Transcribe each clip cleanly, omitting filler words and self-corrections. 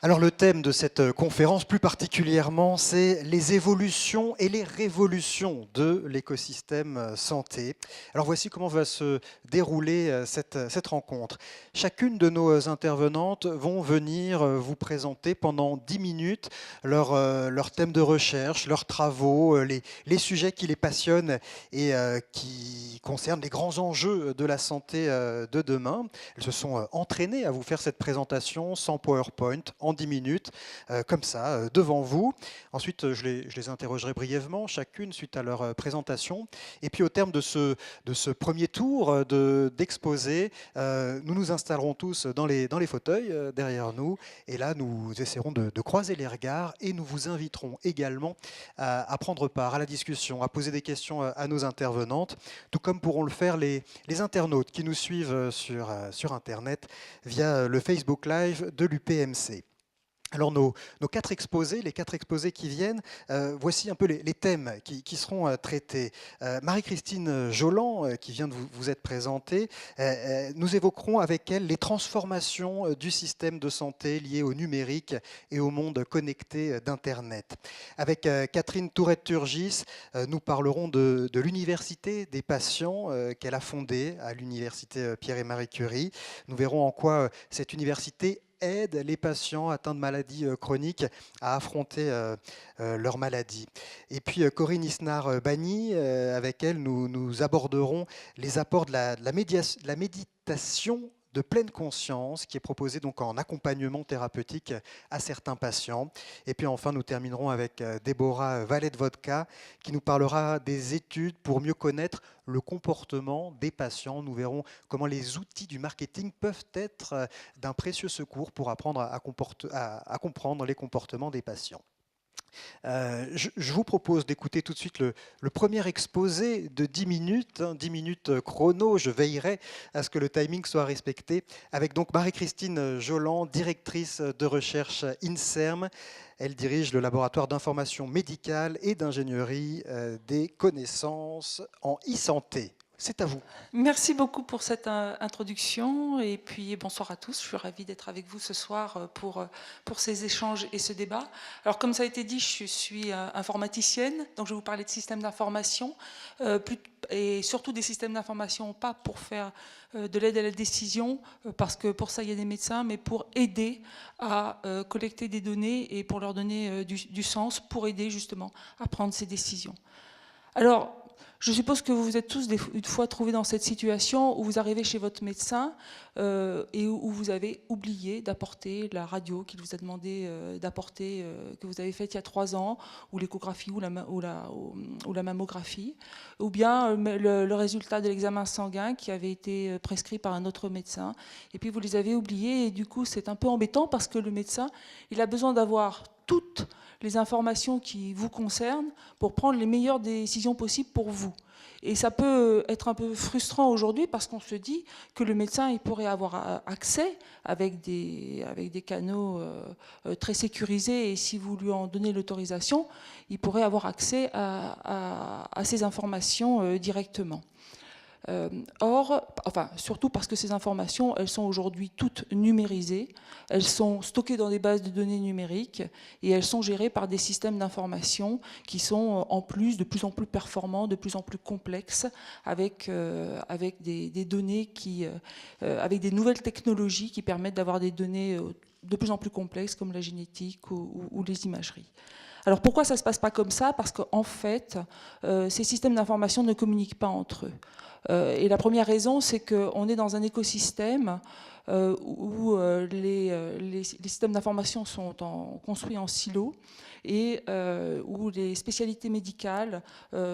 Alors le thème de cette conférence, plus particulièrement, c'est les évolutions et les révolutions de l'écosystème santé. Alors voici comment va se dérouler cette rencontre. Chacune de nos intervenantes vont venir vous présenter pendant 10 minutes leur thème de recherche, leurs travaux, les sujets qui les passionnent et qui concernent les grands enjeux de la santé de demain. Elles se sont entraînées à vous faire cette présentation sans PowerPoint, en 10 minutes, comme ça, devant vous. Ensuite, je les interrogerai brièvement, chacune, suite à leur présentation. Et puis, au terme de ce premier tour d'exposé, nous nous installerons tous dans les fauteuils derrière nous. Et là, nous essaierons de croiser les regards et nous vous inviterons également à prendre part à la discussion, à poser des questions à nos intervenantes, tout comme pourront le faire les internautes qui nous suivent sur Internet via le Facebook Live de l'UPMC. Alors nos 4 exposés, les 4 exposés qui viennent, voici un peu les thèmes qui seront traités. Marie-Christine Joland, qui vient de vous être présentée, nous évoquerons avec elle les transformations du système de santé liées au numérique et au monde connecté d'Internet. Avec Catherine Tourette-Turgis, nous parlerons de l'université des patients qu'elle a fondée à l'université Pierre et Marie Curie. Nous verrons en quoi cette université aide les patients atteints de maladies chroniques à affronter leur maladie. Et puis Corinne Isnard-Bagny, avec elle, nous aborderons les apports de la méditation de pleine conscience qui est proposée donc en accompagnement thérapeutique à certains patients. Et puis enfin, nous terminerons avec Déborah Vallet-Vodka qui nous parlera des études pour mieux connaître le comportement des patients. Nous verrons comment les outils du marketing peuvent être d'un précieux secours pour apprendre à comprendre les comportements des patients. Je vous propose d'écouter tout de suite le premier exposé de 10 minutes, 10 minutes chrono. Je veillerai à ce que le timing soit respecté. Avec donc Marie-Christine Joland, directrice de recherche INSERM. Elle dirige le laboratoire d'information médicale et d'ingénierie des connaissances en e-santé. C'est à vous. Merci beaucoup pour cette introduction et puis bonsoir à tous. Je suis ravie d'être avec vous ce soir pour ces échanges et ce débat. Alors comme ça a été dit, je suis informaticienne, donc je vais vous parler de systèmes d'information et surtout des systèmes d'information, pas pour faire de l'aide à la décision, parce que pour ça il y a des médecins, mais pour aider à collecter des données et pour leur donner du sens, pour aider justement à prendre ces décisions. Alors, je suppose que vous vous êtes tous une fois trouvés dans cette situation où vous arrivez chez votre médecin et où vous avez oublié d'apporter la radio qu'il vous a demandé d'apporter, que vous avez faite il y a 3 ans, ou l'échographie ou la mammographie, ou bien le résultat de l'examen sanguin qui avait été prescrit par un autre médecin. Et puis vous les avez oubliés et du coup c'est un peu embêtant parce que le médecin, il a besoin d'avoir toutes les informations qui vous concernent pour prendre les meilleures décisions possibles pour vous. Et ça peut être un peu frustrant aujourd'hui parce qu'on se dit que le médecin il pourrait avoir accès avec des canaux très sécurisés et si vous lui en donnez l'autorisation, il pourrait avoir accès à ces informations directement. Surtout parce que ces informations, elles sont aujourd'hui toutes numérisées, elles sont stockées dans des bases de données numériques et elles sont gérées par des systèmes d'information qui sont en plus de plus en plus performants, de plus en plus complexes, avec des données avec des nouvelles technologies qui permettent d'avoir des données de plus en plus complexes comme la génétique ou les imageries. Alors pourquoi ça ne se passe pas comme ça? Parce qu'en fait, ces systèmes d'information ne communiquent pas entre eux. Et la première raison, c'est qu'on est dans un écosystème où les systèmes d'information sont construits en silos et où les spécialités médicales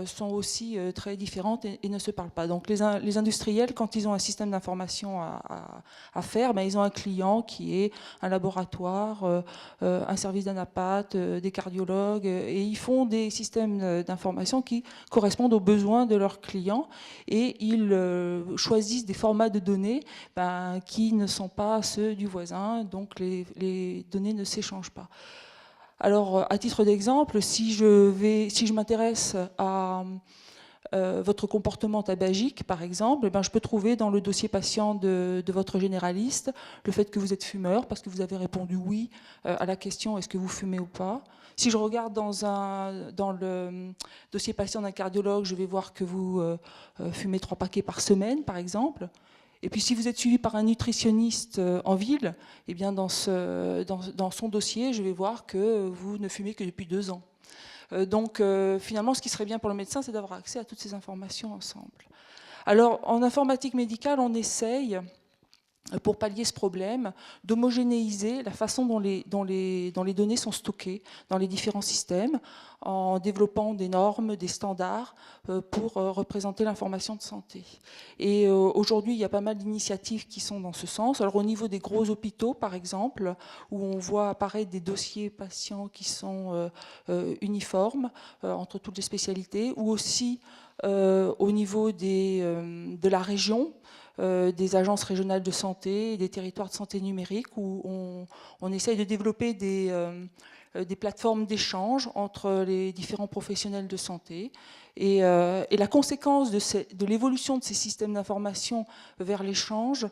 sont aussi très différentes et ne se parlent pas. Donc les industriels, quand ils ont un système d'information à faire, ben, ils ont un client qui est un laboratoire, un service d'anapath, des cardiologues, et ils font des systèmes d'information qui correspondent aux besoins de leurs clients et ils choisissent des formats de données qui ne sont pas ceux du voisin, donc les données ne s'échangent pas. Alors, à titre d'exemple, si je m'intéresse votre comportement tabagique, par exemple, eh ben, je peux trouver dans le dossier patient de votre généraliste le fait que vous êtes fumeur, parce que vous avez répondu oui à la question est-ce que vous fumez ou pas. Si je regarde dans le dossier patient d'un cardiologue, je vais voir que vous fumez 3 paquets par semaine, par exemple. Et puis si vous êtes suivi par un nutritionniste en ville, eh bien dans son dossier, je vais voir que vous ne fumez que depuis 2 ans. Donc finalement, ce qui serait bien pour le médecin, c'est d'avoir accès à toutes ces informations ensemble. Alors en informatique médicale, on essaye, pour pallier ce problème, d'homogénéiser la façon dont les données sont stockées dans les différents systèmes, en développant des normes, des standards pour représenter l'information de santé. Et aujourd'hui, il y a pas mal d'initiatives qui sont dans ce sens. Alors au niveau des gros hôpitaux, par exemple, où on voit apparaître des dossiers patients qui sont uniformes entre toutes les spécialités, ou aussi au niveau de la région, des agences régionales de santé, des territoires de santé numérique, où on essaye de développer des plateformes d'échange entre les différents professionnels de santé. Et la conséquence de l'évolution de ces systèmes d'information vers l'échange,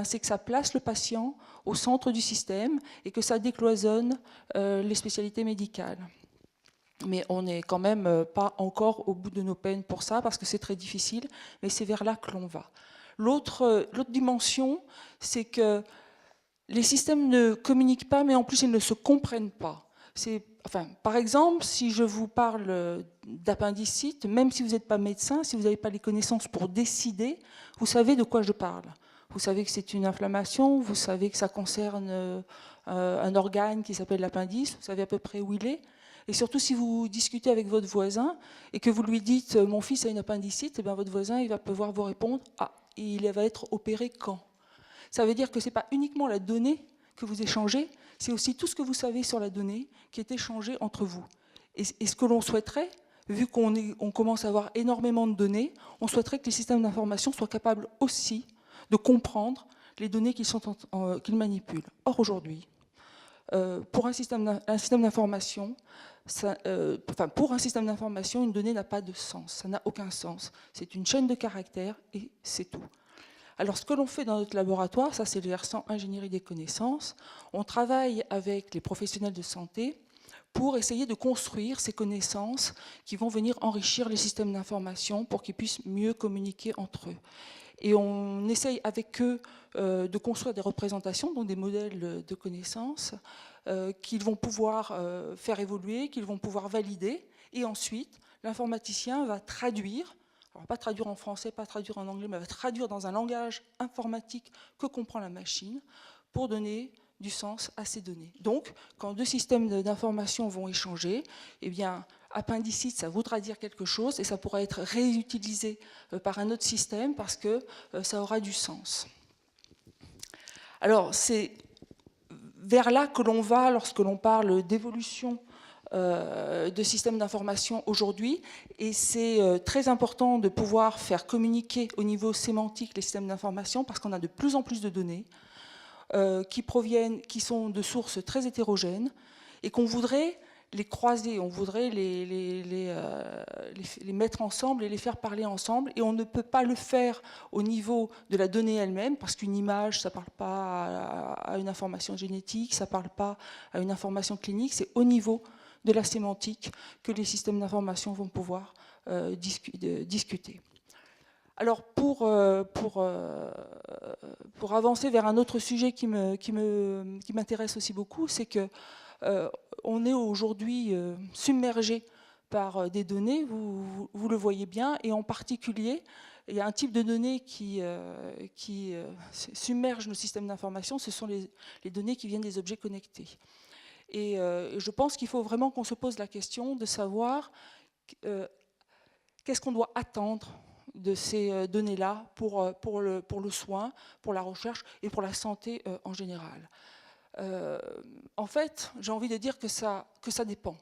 c'est que ça place le patient au centre du système et que ça décloisonne les spécialités médicales. Mais on n'est quand même pas encore au bout de nos peines pour ça, parce que c'est très difficile, mais c'est vers là que l'on va. L'autre dimension, c'est que les systèmes ne communiquent pas, mais en plus ils ne se comprennent pas. Par exemple, si je vous parle d'appendicite, même si vous n'êtes pas médecin, si vous n'avez pas les connaissances pour décider, vous savez de quoi je parle. Vous savez que c'est une inflammation, vous savez que ça concerne un organe qui s'appelle l'appendice, vous savez à peu près où il est. Et surtout, si vous discutez avec votre voisin et que vous lui dites « mon fils a une appendicite », eh bien, votre voisin il va pouvoir vous répondre « ah, il va être opéré quand ?» Ça veut dire que ce n'est pas uniquement la donnée que vous échangez, c'est aussi tout ce que vous savez sur la donnée qui est échangé entre vous. Et ce que l'on souhaiterait, vu qu'on commence à avoir énormément de données, on souhaiterait que les systèmes d'information soient capables aussi de comprendre les données qu'ils manipulent. Or, aujourd'hui, pour un système d'information, pour un système d'information, une donnée n'a pas de sens, ça n'a aucun sens. C'est une chaîne de caractères et c'est tout. Alors ce que l'on fait dans notre laboratoire, ça c'est le versant ingénierie des connaissances, on travaille avec les professionnels de santé pour essayer de construire ces connaissances qui vont venir enrichir les systèmes d'information pour qu'ils puissent mieux communiquer entre eux. Et on essaye avec eux de construire des représentations, donc des modèles de connaissances qu'ils vont pouvoir faire évoluer, qu'ils vont pouvoir valider. Et ensuite, l'informaticien va traduire, alors pas traduire en français, pas traduire en anglais, mais va traduire dans un langage informatique que comprend la machine pour donner du sens à ces données. Donc, quand deux systèmes d'information vont échanger, eh bien, appendicite, ça voudra dire quelque chose et ça pourra être réutilisé par un autre système parce que ça aura du sens. Alors, c'est vers là que l'on va lorsque l'on parle d'évolution de systèmes d'information aujourd'hui, et c'est très important de pouvoir faire communiquer au niveau sémantique les systèmes d'information parce qu'on a de plus en plus de données qui sont de sources très hétérogènes et qu'on voudrait les croiser, on voudrait les mettre ensemble et les faire parler ensemble, et on ne peut pas le faire au niveau de la donnée elle-même, parce qu'une image, ça ne parle pas à une information génétique, ça ne parle pas à une information clinique, c'est au niveau de la sémantique que les systèmes d'information vont pouvoir discuter. Alors pour avancer vers un autre sujet qui m'intéresse aussi beaucoup, c'est que on est aujourd'hui submergé par des données, vous le voyez bien, et en particulier, il y a un type de données qui submerge nos systèmes d'information, ce sont les données qui viennent des objets connectés. Et je pense qu'il faut vraiment qu'on se pose la question de savoir qu'est-ce qu'on doit attendre de ces données-là pour le soin, pour la recherche et pour la santé en général. En fait, j'ai envie de dire que ça dépend.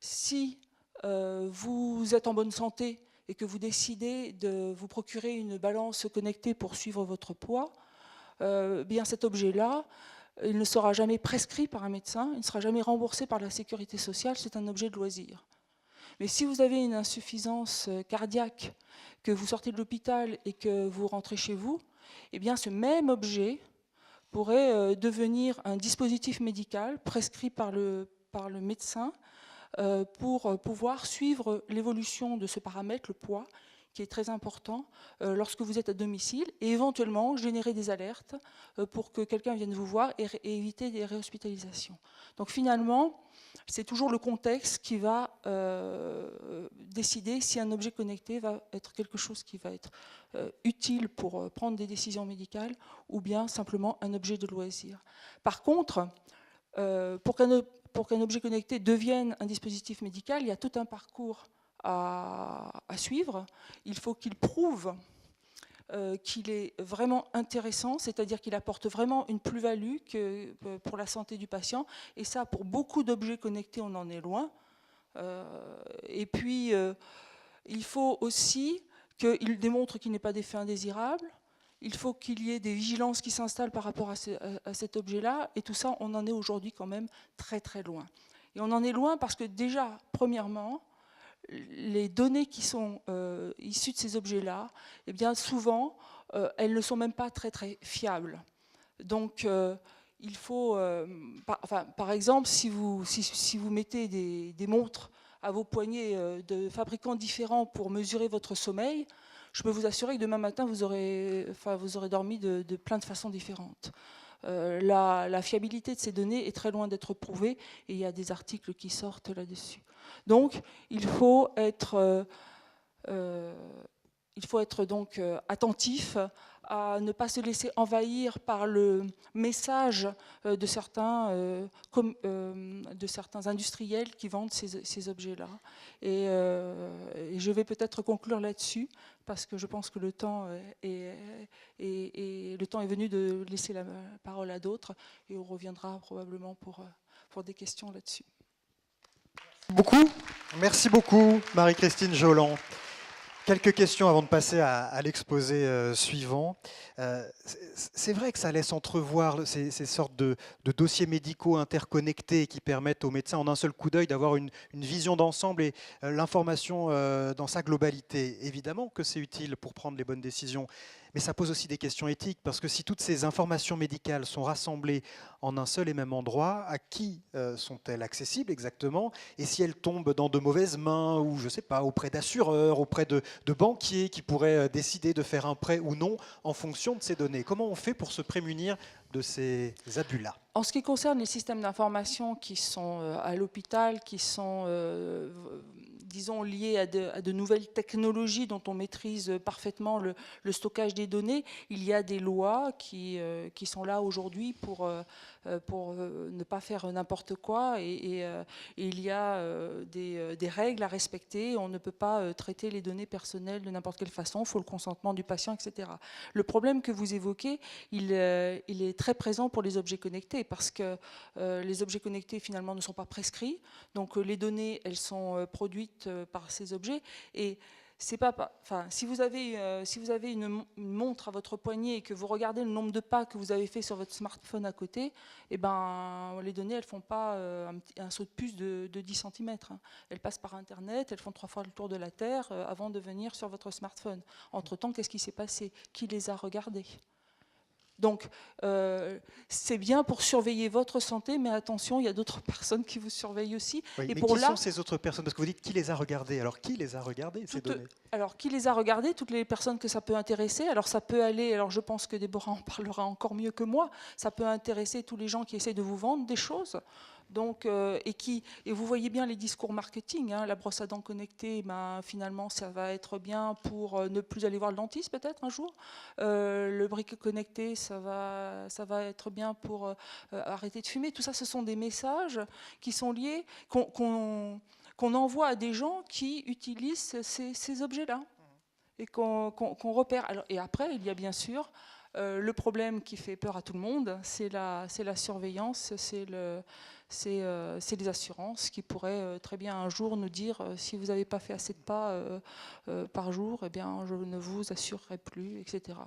Si vous êtes en bonne santé et que vous décidez de vous procurer une balance connectée pour suivre votre poids, bien cet objet-là, il ne sera jamais prescrit par un médecin, il ne sera jamais remboursé par la sécurité sociale, c'est un objet de loisir. Mais si vous avez une insuffisance cardiaque, que vous sortez de l'hôpital et que vous rentrez chez vous, eh bien ce même objet pourrait devenir un dispositif médical prescrit par le médecin pour pouvoir suivre l'évolution de ce paramètre, le poids, qui est très important lorsque vous êtes à domicile, et éventuellement générer des alertes pour que quelqu'un vienne vous voir et éviter des réhospitalisations. Donc finalement, c'est toujours le contexte qui va décider si un objet connecté va être quelque chose qui va être utile pour prendre des décisions médicales ou bien simplement un objet de loisir. Par contre, pour qu'un objet connecté devienne un dispositif médical, il y a tout un parcours à suivre. Il faut qu'il prouve qu'il est vraiment intéressant, c'est-à-dire qu'il apporte vraiment une plus-value pour la santé du patient. Et ça, pour beaucoup d'objets connectés, on en est loin. Et puis, il faut aussi qu'il démontre qu'il n'est pas d'effet indésirable. Il faut qu'il y ait des vigilances qui s'installent par rapport à cet objet-là. Et tout ça, on en est aujourd'hui quand même très très loin. Et on en est loin parce que déjà, premièrement, les données qui sont issues de ces objets-là, eh bien souvent, elles ne sont même pas très très fiables. Donc, il faut, par exemple, si vous mettez des montres à vos poignets de fabricants différents pour mesurer votre sommeil, je peux vous assurer que demain matin, vous aurez dormi de plein de façons différentes. La fiabilité de ces données est très loin d'être prouvée et il y a des articles qui sortent là-dessus. Donc, il faut être donc attentif à ne pas se laisser envahir par le message de certains industriels qui vendent ces objets-là. Et je vais peut-être conclure là-dessus, parce que je pense que le temps est venu de laisser la parole à d'autres, et on reviendra probablement pour des questions là-dessus. Merci beaucoup, Marie-Christine Joland. Quelques questions avant de passer à l'exposé suivant. C'est vrai que ça laisse entrevoir ces sortes de dossiers médicaux interconnectés qui permettent aux médecins en un seul coup d'œil d'avoir une vision d'ensemble et l'information dans sa globalité. Évidemment que c'est utile pour prendre les bonnes décisions, mais ça pose aussi des questions éthiques, parce que si toutes ces informations médicales sont rassemblées en un seul et même endroit, à qui sont-elles accessibles exactement? Et si elles tombent dans de mauvaises mains, ou je ne sais pas, auprès d'assureurs, auprès de banquiers qui pourraient décider de faire un prêt ou non en fonction de ces données? Comment on fait pour se prémunir de ces abus-là? En ce qui concerne les systèmes d'information qui sont à l'hôpital, qui sont disons, liées à de nouvelles technologies dont on maîtrise parfaitement le stockage des données, il y a des lois qui sont là aujourd'hui pour ne pas faire n'importe quoi, et il y a des règles à respecter. On ne peut pas traiter les données personnelles de n'importe quelle façon, il faut le consentement du patient, etc. Le problème que vous évoquez, il est très présent pour les objets connectés, parce que les objets connectés finalement ne sont pas prescrits, donc les données, elles sont produites par ces objets, et c'est pas, enfin, si vous avez une montre à votre poignet et que vous regardez le nombre de pas que vous avez fait sur votre smartphone à côté, eh ben, les données, elles font pas un saut de puce de 10 cm. Hein. Elles passent par Internet, elles font 3 fois le tour de la Terre avant de venir sur votre smartphone. Entre-temps, qu'est-ce qui s'est passé? Qui les a regardées? Donc, c'est bien pour surveiller votre santé, mais attention, il y a d'autres personnes qui vous surveillent aussi. Oui, et mais pour qui sont ces autres personnes? Parce que vous dites qui les a regardées. Alors, qui les a regardées, ces données? Alors, qui les a regardées? Toutes les personnes que ça peut intéresser. Alors, ça peut aller, alors je pense que Déborah en parlera encore mieux que moi, ça peut intéresser tous les gens qui essaient de vous vendre des choses. Donc, et vous voyez bien les discours marketing, hein, la brosse à dents connectée, ben, finalement ça va être bien pour ne plus aller voir le dentiste peut-être un jour. Le briquet connecté, ça va être bien pour arrêter de fumer. Tout ça, ce sont des messages qui sont liés, qu'on envoie à des gens qui utilisent ces objets-là et qu'on repère. Alors, et après, il y a bien sûr le problème qui fait peur à tout le monde, c'est la surveillance, c'est les assurances qui pourraient très bien un jour nous dire si vous n'avez pas fait assez de pas par jour, eh bien, je ne vous assurerai plus, etc.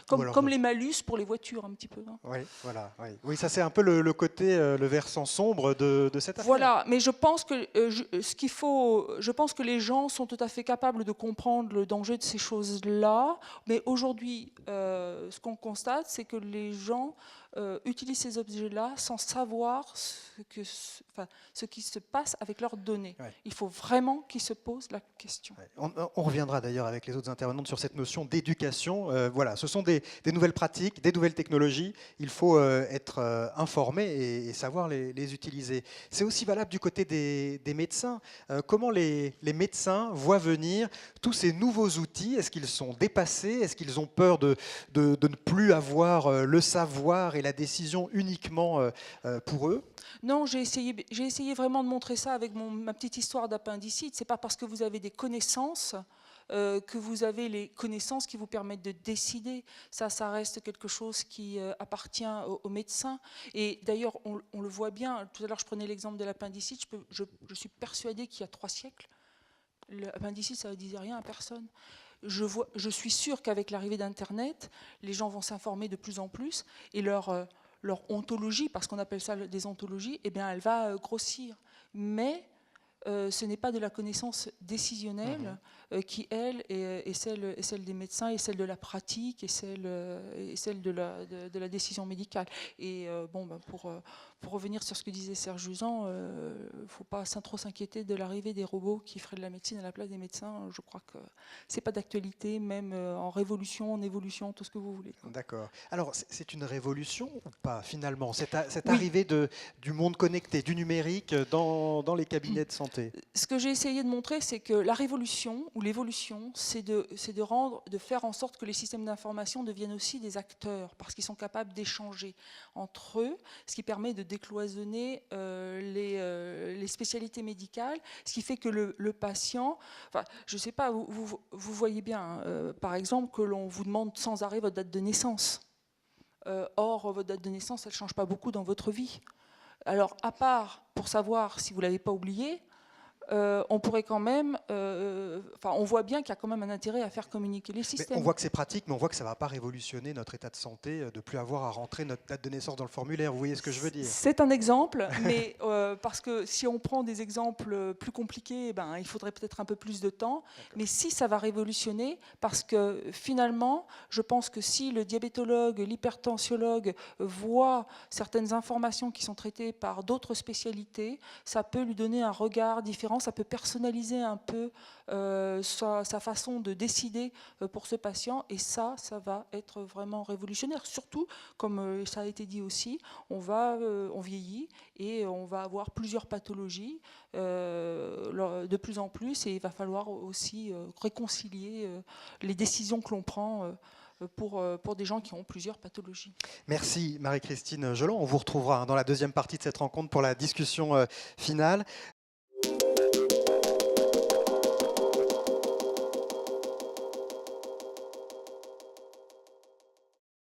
Comme les malus pour les voitures, un petit peu. Hein. Oui, voilà. Oui, oui, ça c'est un peu le côté, le versant sombre de cette affaire. Voilà, mais je pense que je pense que les gens sont tout à fait capables de comprendre le danger de ces choses-là. Mais aujourd'hui, ce qu'on constate, c'est que les gens utilisent ces objets-là sans savoir ce qui se passe avec leurs données. Ouais. Il faut vraiment qu'ils se posent la question. Ouais. On reviendra d'ailleurs avec les autres intervenantes sur cette notion d'éducation. Voilà, ce sont des nouvelles pratiques, des nouvelles technologies. Il faut être informé et savoir les utiliser. C'est aussi valable du côté des médecins. Comment les médecins voient venir tous ces nouveaux outils? Est-ce qu'ils sont dépassés? Est-ce qu'ils ont peur de ne plus avoir le savoir et la décision uniquement pour eux? Non, j'ai essayé vraiment de montrer ça avec ma petite histoire d'appendicite. C'est pas parce que vous avez des connaissances que vous avez les connaissances qui vous permettent de décider. Ça reste quelque chose qui appartient aux médecins. Et d'ailleurs, on le voit bien. Tout à l'heure, je prenais l'exemple de l'appendicite. Je suis persuadée qu'il y a 3 siècles, l'appendicite, ça ne disait rien à personne. Je suis sûre qu'avec l'arrivée d'Internet, les gens vont s'informer de plus en plus et leur ontologie, parce qu'on appelle ça des ontologies, eh bien, elle va grossir. Mais ce n'est pas de la connaissance décisionnelle qui, elle, est celle des médecins et celle de la pratique et celle de la décision médicale. Et pour revenir sur ce que disait Serge Juzan, il ne faut pas trop s'inquiéter de l'arrivée des robots qui feraient de la médecine à la place des médecins. Je crois que ce n'est pas d'actualité, même en révolution, en évolution, tout ce que vous voulez. D'accord. Alors, c'est une révolution ou pas, finalement, cette arrivée du monde connecté, du numérique dans les cabinets de santé? Ce que j'ai essayé de montrer, c'est que la révolution ou l'évolution, c'est de faire en sorte que les systèmes d'information deviennent aussi des acteurs, parce qu'ils sont capables d'échanger entre eux, ce qui permet de décloisonner les spécialités médicales, ce qui fait que le patient, je ne sais pas, vous voyez bien, par exemple, que l'on vous demande sans arrêt votre date de naissance. Or, votre date de naissance, elle ne change pas beaucoup dans votre vie. Alors, à part pour savoir si vous ne l'avez pas oublié, on pourrait quand même, on voit bien qu'il y a quand même un intérêt à faire communiquer les systèmes. Mais on voit que c'est pratique, mais on voit que ça ne va pas révolutionner notre état de santé, de ne plus avoir à rentrer notre date de naissance dans le formulaire. Vous voyez ce que je veux dire? C'est un exemple, mais parce que si on prend des exemples plus compliqués, il faudrait peut-être un peu plus de temps. Mais si ça va révolutionner, parce que finalement, je pense que si le diabétologue, l'hypertensiologue voit certaines informations qui sont traitées par d'autres spécialités, ça peut lui donner un regard différent. Ça peut personnaliser un peu sa façon de décider pour ce patient, et ça va être vraiment révolutionnaire. Surtout, comme ça a été dit aussi, on vieillit et on va avoir plusieurs pathologies de plus en plus, et il va falloir aussi réconcilier les décisions que l'on prend pour des gens qui ont plusieurs pathologies. Merci Marie-Christine Joland. On vous retrouvera dans la deuxième partie de cette rencontre pour la discussion finale.